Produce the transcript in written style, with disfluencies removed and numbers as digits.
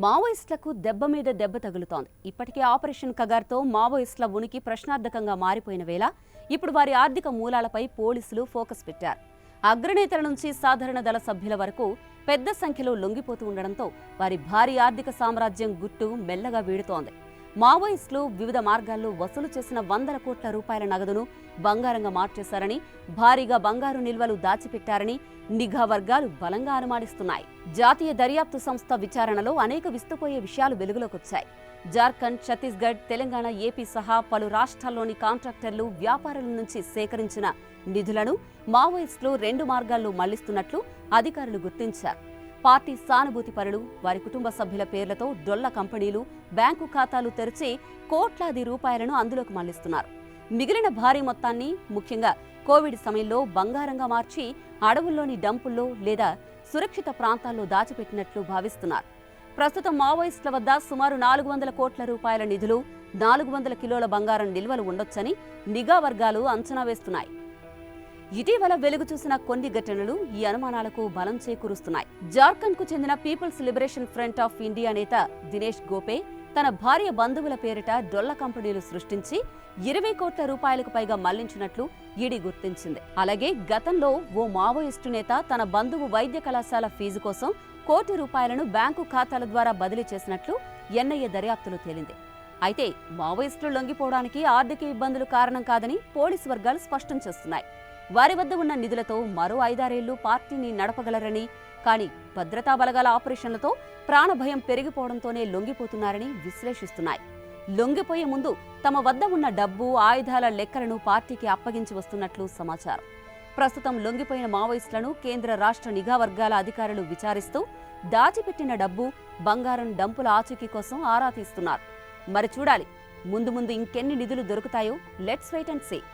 మావోయిస్టులకు దెబ్బ మీద దెబ్బ తగులుతోంది. ఇప్పటికే ఆపరేషన్ కగార్తో మావోయిస్టుల ఉనికి ప్రశ్నార్థకంగా మారిపోయిన వేళ ఇప్పుడు వారి ఆర్థిక మూలాలపై పోలీసులు ఫోకస్ పెట్టారు. అగ్రనేతల నుంచి సాధారణ దళ సభ్యుల వరకు పెద్ద సంఖ్యలో లొంగిపోతూ ఉండడంతో వారి భారీ ఆర్థిక సామ్రాజ్యం గుట్టు మెల్లగా వీడుతోంది. మావోయిస్టులు వివిధ మార్గాల్లో వసూలు చేసిన వందల కోట్ల రూపాయల నగదును బంగారంగా మార్చేశారని, భారీగా బంగారు నిల్వలు దాచిపెట్టారని నిఘా వర్గాలు బలంగా అనుమానిస్తున్నాయి. జాతీయ దర్యాప్తు సంస్థ విచారణలో అనేక విస్తుపోయే విషయాలు వెలుగులోకొచ్చాయి. జార్ఖండ్, ఛత్తీస్గఢ్, తెలంగాణ, ఏపీ సహా పలు రాష్ట్రాల్లోని కాంట్రాక్టర్లు, వ్యాపారుల నుంచి సేకరించిన నిధులను మావోయిస్టులు 2 మార్గాల్లో మళ్లిస్తున్నట్లు అధికారులు గుర్తించారు. పార్టీ సానుభూతి పరులు, వారి కుటుంబ సభ్యుల పేర్లతో డొల్ల కంపెనీలు, బ్యాంకు ఖాతాలు తెరిచి కోట్లాది రూపాయలను అందులోకి మళ్లిస్తున్నారు. మిగిలిన భారీ మొత్తాన్ని ముఖ్యంగా కోవిడ్ సమయంలో బంగారంగా మార్చి అడవుల్లోని డంపుల్లో లేదా సురక్షిత ప్రాంతాల్లో దాచిపెట్టినట్లు భావిస్తున్నారు. ప్రస్తుతం మావోయిస్టుల వద్ద సుమారు 400 కోట్ల రూపాయల నిధులు, 400 కిలోల బంగారం నిల్వలు ఉండొచ్చని నిఘా వర్గాలు అంచనా వేస్తున్నాయి. ఇటీవల వెలుగు చూసిన కొన్ని ఘటనలు ఈ అనుమానాలకు బలం చేకూరుస్తున్నాయి. జార్ఖండ్ కు చెందిన people's liberation front of India నేత దినేష్ గోపే తన భార్య బంధువుల పేరిట డొల్ల కంపెనీలు సృష్టించి 20 కోట్ల రూపాయలకు పైగా మళ్లించినట్లు ఈడీ గుర్తించింది. అలాగే గతంలో ఓ మావోయిస్టు నేత తన బంధువు వైద్య కళాశాల ఫీజు కోసం ₹1 కోటి బ్యాంకు ఖాతాల ద్వారా బదిలీ చేసినట్లు ఎన్ఐఏ దర్యాప్తులో తేలింది. అయితే మావోయిస్టులు లొంగిపోవడానికి ఆర్థిక ఇబ్బందులు కారణం కాదని పోలీసు వర్గాలు స్పష్టం చేస్తున్నాయి. వారి వద్ద ఉన్న నిధులతో మరో 5-6 ఏళ్లు పార్టీని నడపగలరని, కానీ భద్రతా బలగాల ఆపరేషన్లతో ప్రాణభయం పెరిగిపోవడంతోనే లొంగిపోతున్నారని విశ్లేషిస్తున్నాయి. లొంగిపోయే ముందు తమ వద్ద ఉన్న డబ్బు, ఆయుధాల లెక్కలను పార్టీకి అప్పగించి వస్తున్నట్లు సమాచారం. ప్రస్తుతం లొంగిపోయిన మావోయిస్టులను కేంద్ర, రాష్ట్ర నిఘా వర్గాల అధికారులు విచారిస్తూ దాచిపెట్టిన డబ్బు, బంగారం డంపుల ఆచూకీ కోసం ఆరా తీస్తున్నారు. మరి చూడాలి, ముందు ఇంకెన్ని నిధులు దొరుకుతాయో. Let's wait and see.